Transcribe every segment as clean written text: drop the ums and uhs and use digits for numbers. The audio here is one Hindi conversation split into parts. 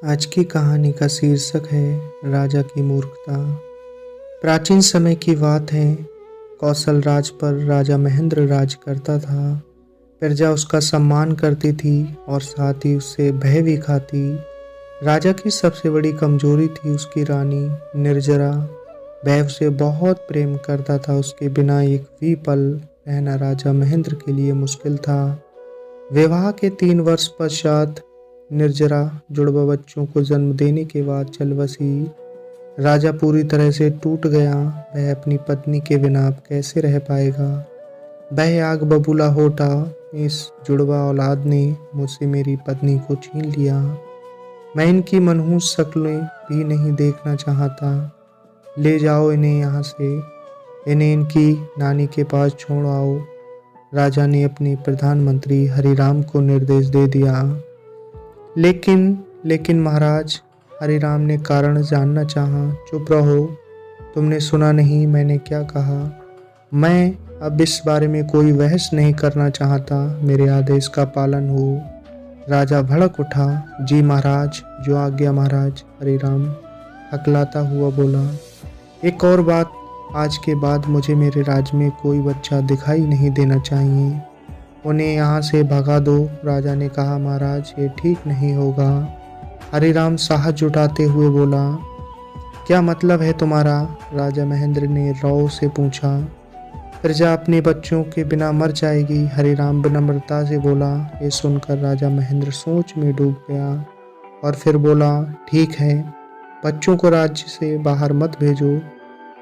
आज की कहानी का शीर्षक है राजा की मूर्खता। प्राचीन समय की बात है। कौशल राज पर राजा महेंद्र राज करता था। प्रजा उसका सम्मान करती थी और साथ ही उससे भय भी खाती। राजा की सबसे बड़ी कमजोरी थी उसकी रानी निर्जरा। वह उसे बहुत प्रेम करता था। उसके बिना एक भी पल रहना राजा महेंद्र के लिए मुश्किल था। विवाह के 3 वर्ष पश्चात निर्जरा जुड़वा बच्चों को जन्म देने के बाद चल बसी। राजा पूरी तरह से टूट गया। वह अपनी पत्नी के बिना अब कैसे रह पाएगा। वह आग बबूला हो उठा, इस जुड़वा औलाद ने मुझसे मेरी पत्नी को छीन लिया। मैं इनकी मनहूस शक्लें भी नहीं देखना चाहता। ले जाओ इन्हें यहाँ से। इन्हें इनकी नानी के पास छोड़ आओ। राजा ने अपने प्रधानमंत्री हरिराम को निर्देश दे दिया। लेकिन महाराज, हरिराम ने कारण जानना चाहा। चुप रहो, तुमने सुना नहीं मैंने क्या कहा। मैं अब इस बारे में कोई बहस नहीं करना चाहता। मेरे आदेश का पालन हो। राजा भड़क उठा। जी महाराज, जो आज्ञा महाराज, हरिराम हकलाता हुआ बोला। एक और बात, आज के बाद मुझे मेरे राज्य में कोई बच्चा दिखाई नहीं देना चाहिए। उन्हें यहाँ से भगा दो। राजा ने कहा, महाराज ये ठीक नहीं होगा। हरिराम साहस जुटाते हुए बोला। क्या मतलब है तुम्हारा? राजा महेंद्र ने रौ से पूछा। प्रजा अपने बच्चों के बिना मर जाएगी, हरिराम विनम्रता से बोला। ये सुनकर राजा महेंद्र सोच में डूब गया और फिर बोला, ठीक है, बच्चों को राज्य से बाहर मत भेजो,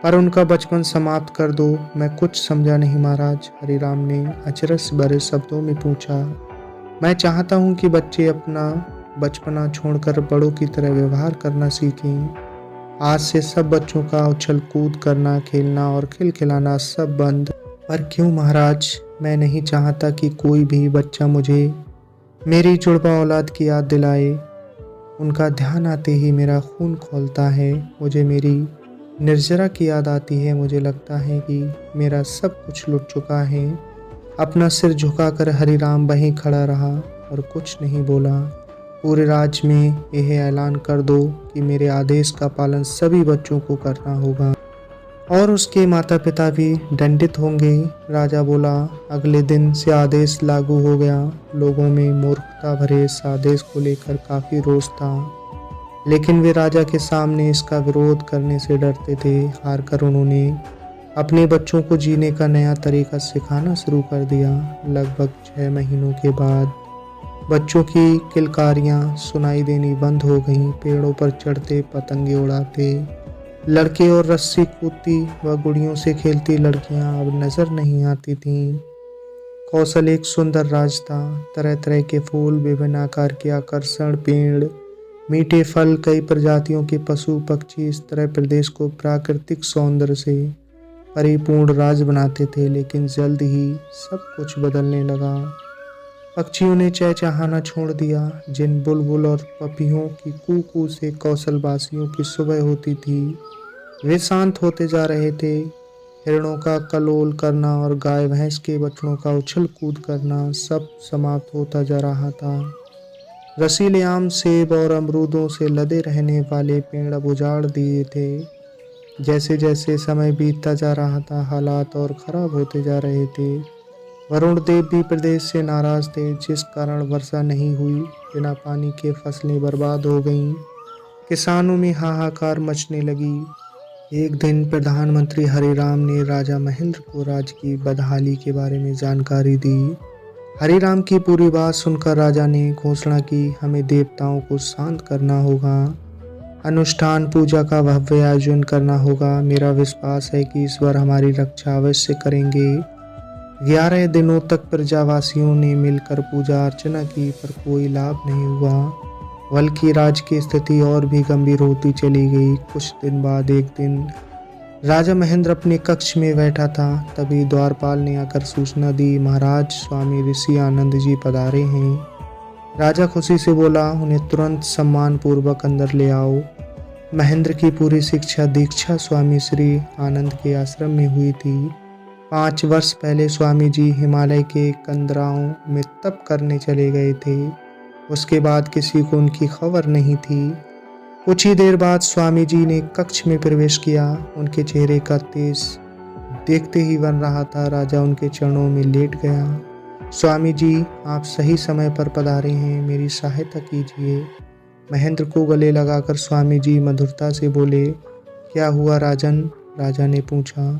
पर उनका बचपन समाप्त कर दो। मैं कुछ समझा नहीं महाराज, हरिराम ने अचरज भरे शब्दों में पूछा। मैं चाहता हूँ कि बच्चे अपना बचपना छोड़कर बड़ों की तरह व्यवहार करना सीखें। आज से सब बच्चों का उछल कूद करना, खेलना और खिलखिलाना सब बंद। पर क्यों महाराज? मैं नहीं चाहता कि कोई भी बच्चा मुझे मेरी जुड़वा औलाद की याद दिलाए। उनका ध्यान आते ही मेरा खून खौलता है। मुझे मेरी निर्जरा की याद आती है। मुझे लगता है कि मेरा सब कुछ लुट चुका है। अपना सिर झुकाकर हरिराम वहीं खड़ा रहा और कुछ नहीं बोला। पूरे राज्य में यह ऐलान कर दो कि मेरे आदेश का पालन सभी बच्चों को करना होगा और उसके माता पिता भी दंडित होंगे। राजा बोला। अगले दिन से आदेश लागू हो गया। लोगों में मूर्खता भरे इस आदेश को लेकर काफी रोष था, लेकिन वे राजा के सामने इसका विरोध करने से डरते थे। हारकर उन्होंने अपने बच्चों को जीने का नया तरीका सिखाना शुरू कर दिया। लगभग 6 महीनों के बाद बच्चों की किलकारियां सुनाई देनी बंद हो गईं। पेड़ों पर चढ़ते, पतंगे उड़ाते लड़के और रस्सी कूदती व गुड़ियों से खेलती लड़कियां अब नजर नहीं आती थीं। कौशल एक सुंदर राज था। तरह तरह के फूल, विभिन्न आकार के आकर्षण, पेड़, मीठे फल, कई प्रजातियों के पशु पक्षी इस तरह प्रदेश को प्राकृतिक सौंदर्य से परिपूर्ण राज बनाते थे। लेकिन जल्द ही सब कुछ बदलने लगा। पक्षियों ने चहचहाना छोड़ दिया। जिन बुलबुल और पपियों की कू से कौशलवासियों की सुबह होती थी, वे शांत होते जा रहे थे। हिरणों का कलोल करना और गाय भैंस के बछड़ों का उछल कूद करना सब समाप्त होता जा रहा था। रसीले आम, सेब और अमरूदों से लदे रहने वाले पेड़ अब उजाड़ दिए थे। जैसे जैसे समय बीतता जा रहा था, हालात और खराब होते जा रहे थे। वरुण देव भी प्रदेश से नाराज थे, जिस कारण वर्षा नहीं हुई। बिना पानी के फसलें बर्बाद हो गईं। किसानों में हाहाकार मचने लगी। एक दिन प्रधानमंत्री हरिराम ने राजा महेंद्र को राज्य की बदहाली के बारे में जानकारी दी। हरिराम की पूरी बात सुनकर राजा ने घोषणा की, हमें देवताओं को शांत करना होगा, अनुष्ठान पूजा का भव्य आयोजन करना होगा। मेरा विश्वास है कि ईश्वर हमारी रक्षा अवश्य करेंगे। 11 दिनों तक प्रजावासियों ने मिलकर पूजा अर्चना की, पर कोई लाभ नहीं हुआ, बल्कि राज्य की स्थिति और भी गंभीर होती चली गई। कुछ दिन बाद एक दिन राजा महेंद्र अपने कक्ष में बैठा था। तभी द्वारपाल ने आकर सूचना दी, महाराज, स्वामी ऋषि आनंद जी पधारे हैं। राजा खुशी से बोला, उन्हें तुरंत सम्मान पूर्वक अंदर ले आओ। महेंद्र की पूरी शिक्षा दीक्षा स्वामी श्री आनंद के आश्रम में हुई थी। 5 वर्ष पहले स्वामी जी हिमालय के कंदराओं में तप करने चले गए थे। उसके बाद किसी को उनकी खबर नहीं थी। कुछ ही देर बाद स्वामी जी ने कक्ष में प्रवेश किया। उनके चेहरे का तेज देखते ही बन रहा था। राजा उनके चरणों में लेट गया। स्वामी जी, आप सही समय पर पधारे हैं, मेरी सहायता कीजिए। महेंद्र को गले लगाकर स्वामी जी मधुरता से बोले। क्या हुआ राजन? राजा ने पूछा।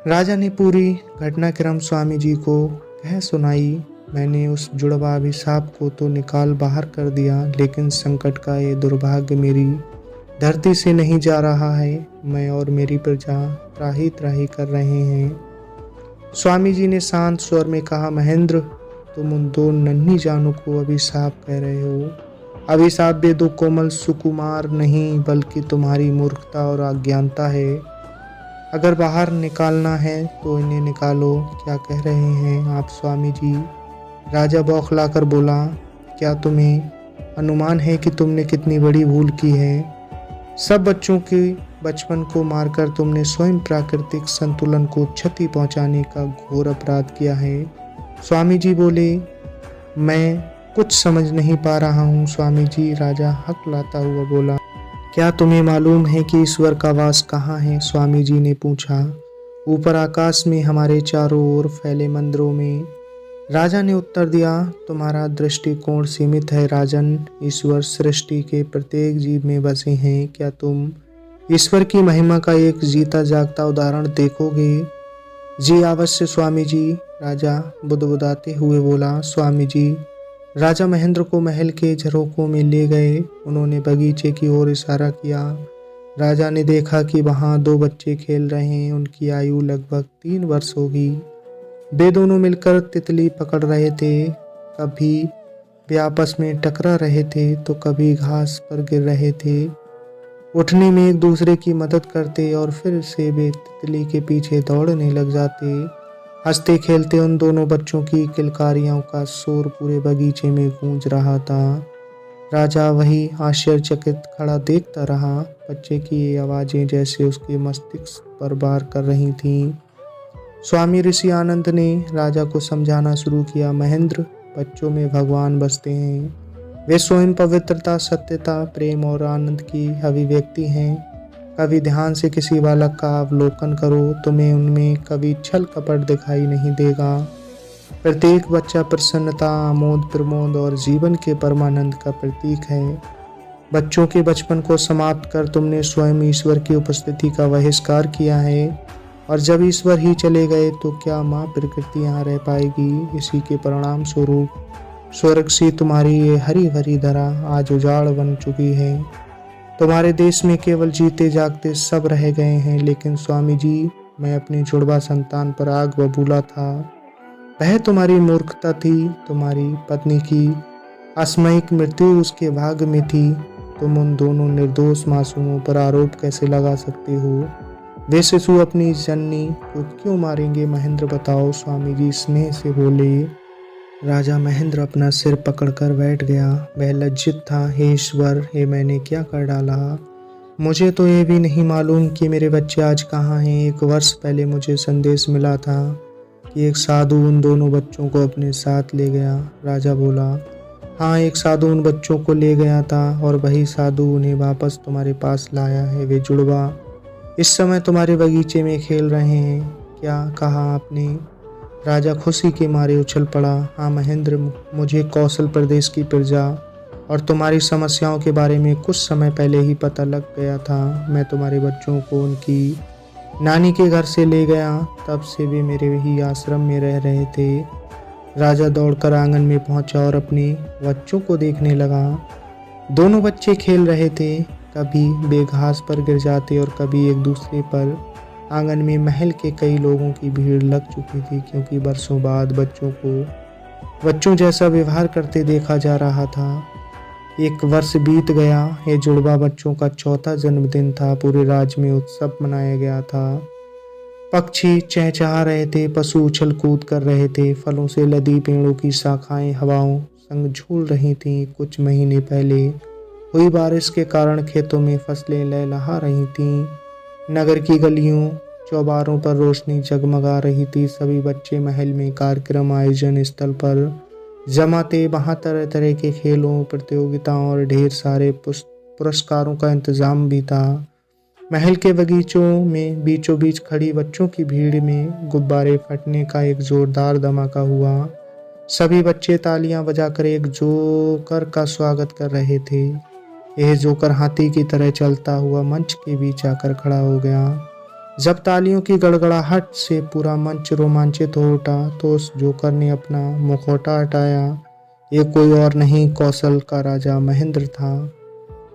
राजा ने पूरी घटनाक्रम स्वामी जी को कह सुनाई। मैंने उस जुड़वा अभिशाप को तो निकाल बाहर कर दिया, लेकिन संकट का ये दुर्भाग्य मेरी धरती से नहीं जा रहा है। मैं और मेरी प्रजा त्राही त्राही कर रहे हैं। स्वामी जी ने शांत स्वर में कहा, महेंद्र, तुम उन दो नन्ही जानों को अभिशाप कह रहे हो। अभिशाप बेदो कोमल सुकुमार नहीं, बल्कि तुम्हारी मूर्खता और अज्ञानता है। अगर बाहर निकालना है तो इन्हें निकालो। क्या कह रहे हैं आप स्वामी जी? राजा बौखलाकर बोला। क्या तुम्हें अनुमान है कि तुमने कितनी बड़ी भूल की है? सब बच्चों के बचपन को मारकर तुमने स्वयं प्राकृतिक संतुलन को क्षति पहुंचाने का घोर अपराध किया है। स्वामी जी बोले, मैं कुछ समझ नहीं पा रहा हूँ स्वामी जी। राजा हकलाता हुआ बोला। क्या तुम्हें मालूम है कि ईश्वर का वास कहाँ है? स्वामी जी ने पूछा। ऊपर आकाश में, हमारे चारों ओर फैले मंदिरों में। राजा ने उत्तर दिया, तुम्हारा दृष्टिकोण सीमित है राजन। ईश्वर सृष्टि के प्रत्येक जीव में बसे हैं। क्या तुम ईश्वर की महिमा का एक जीता जागता उदाहरण देखोगे? जी अवश्य स्वामी जी, राजा बुदबुदाते हुए बोला। स्वामी जी राजा महेंद्र को महल के झरोकों में ले गए। उन्होंने बगीचे की ओर इशारा किया। राजा ने देखा कि वहाँ दो बच्चे खेल रहे हैं। उनकी आयु लगभग 3 वर्ष होगी। वे दोनों मिलकर तितली पकड़ रहे थे। कभी वे आपस में टकरा रहे थे तो कभी घास पर गिर रहे थे। उठने में एक दूसरे की मदद करते और फिर से वे तितली के पीछे दौड़ने लग जाते। हंसते खेलते उन दोनों बच्चों की किलकारियों का शोर पूरे बगीचे में गूंज रहा था। राजा वही आश्चर्यचकित खड़ा देखता रहा। बच्चे की ये आवाज़ें जैसे उसके मस्तिष्क पर वार कर रही थीं। स्वामी ऋषि आनंद ने राजा को समझाना शुरू किया। महेंद्र, बच्चों में भगवान बसते हैं। वे स्वयं पवित्रता, सत्यता, प्रेम और आनंद की अभिव्यक्ति हैं। कभी ध्यान से किसी बालक का अवलोकन करो, तुम्हें उनमें कभी छल कपट दिखाई नहीं देगा। प्रत्येक बच्चा प्रसन्नता, आमोद प्रमोद और जीवन के परमानंद का प्रतीक है। बच्चों के बचपन को समाप्त कर तुमने स्वयं ईश्वर की उपस्थिति का बहिष्कार किया है। और जब ईश्वर ही चले गए तो क्या माँ प्रकृति यहाँ रह पाएगी? इसी के परिणाम स्वरूप स्वर्ग सी तुम्हारी ये हरी भरी धरा आज उजाड़ बन चुकी है। तुम्हारे देश में केवल जीते जागते सब रह गए हैं। लेकिन स्वामी जी, मैं अपनी जुड़वा संतान पर आग बबूला था। वह तुम्हारी मूर्खता थी। तुम्हारी पत्नी की असामयिक मृत्यु उसके भाग्य में थी। तुम उन दोनों निर्दोष मासूमों पर आरोप कैसे लगा सकते हो? वे शिशु अपनी जननी को क्यों मारेंगे? महेंद्र बताओ। स्वामी जी स्नेह से बोले। राजा महेंद्र अपना सिर पकड़कर बैठ गया। वह लज्जित था। हे ईश्वर, हे मैंने क्या कर डाला? मुझे तो ये भी नहीं मालूम कि मेरे बच्चे आज कहाँ हैं। 1 वर्ष पहले मुझे संदेश मिला था कि एक साधु उन दोनों बच्चों को अपने साथ ले गया। राजा बोला। हाँ, एक साधु उन बच्चों को ले गया था और वही साधु उन्हें वापस तुम्हारे पास लाया है। वे जुड़वा इस समय तुम्हारे बगीचे में खेल रहे हैं। क्या कहा आपने? राजा खुशी के मारे उछल पड़ा। हाँ महेंद्र, मुझे कौशल प्रदेश की प्रजा और तुम्हारी समस्याओं के बारे में कुछ समय पहले ही पता लग गया था। मैं तुम्हारे बच्चों को उनकी नानी के घर से ले गया। तब से वे मेरे ही आश्रम में रह रहे थे। राजा दौड़कर आंगन में पहुंचा और अपने बच्चों को देखने लगा। दोनों बच्चे खेल रहे थे। कभी वे घास पर गिर जाते और कभी एक दूसरे पर। आंगन में महल के कई लोगों की भीड़ लग चुकी थी, क्योंकि बरसों बाद बच्चों को बच्चों जैसा व्यवहार करते देखा जा रहा था। 1 वर्ष बीत गया। ये जुड़वा बच्चों का 4था जन्मदिन था। पूरे राज्य में उत्सव मनाया गया था। पक्षी चहचहा रहे थे, पशु उछल कूद कर रहे थे, फलों से लदी पेड़ों की शाखाएं हवाओं संग झूल रही थीं। कुछ महीने पहले हुई बारिश के कारण खेतों में फसलें लहलहा रही थीं। नगर की गलियों चौबारों पर रोशनी जगमगा रही थी। सभी बच्चे महल में कार्यक्रम आयोजन स्थल पर जमा थे। वहाँ तरह तरह के खेलों, प्रतियोगिताओं और ढेर सारे पुरस्कारों का इंतजाम भी था। महल के बगीचों में बीचों बीच खड़ी बच्चों की भीड़ में गुब्बारे फटने का एक जोरदार धमाका हुआ। सभी बच्चे तालियां बजाकर एक जोकर का स्वागत कर रहे थे। यह जोकर हाथी की तरह चलता हुआ मंच के बीच आकर खड़ा हो गया। जब तालियों की गड़गड़ाहट से पूरा मंच रोमांचित हो उठा तो उस जोकर ने अपना मुखौटा हटाया। ये कोई और नहीं, कौशल का राजा महेंद्र था।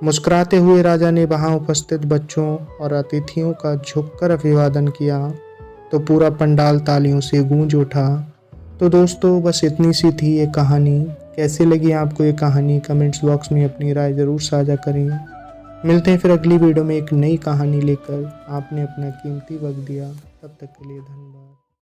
मुस्कुराते हुए राजा ने वहां उपस्थित बच्चों और अतिथियों का झुककर अभिवादन किया तो पूरा पंडाल तालियों से गूंज उठा। तो दोस्तों, बस इतनी सी थी ये कहानी। कैसी लगी आपको ये कहानी? कमेंट्स बॉक्स में अपनी राय ज़रूर साझा करें। मिलते हैं फिर अगली वीडियो में एक नई कहानी लेकर। आपने अपना कीमती वक्त दिया, तब तक के लिए धन्यवाद।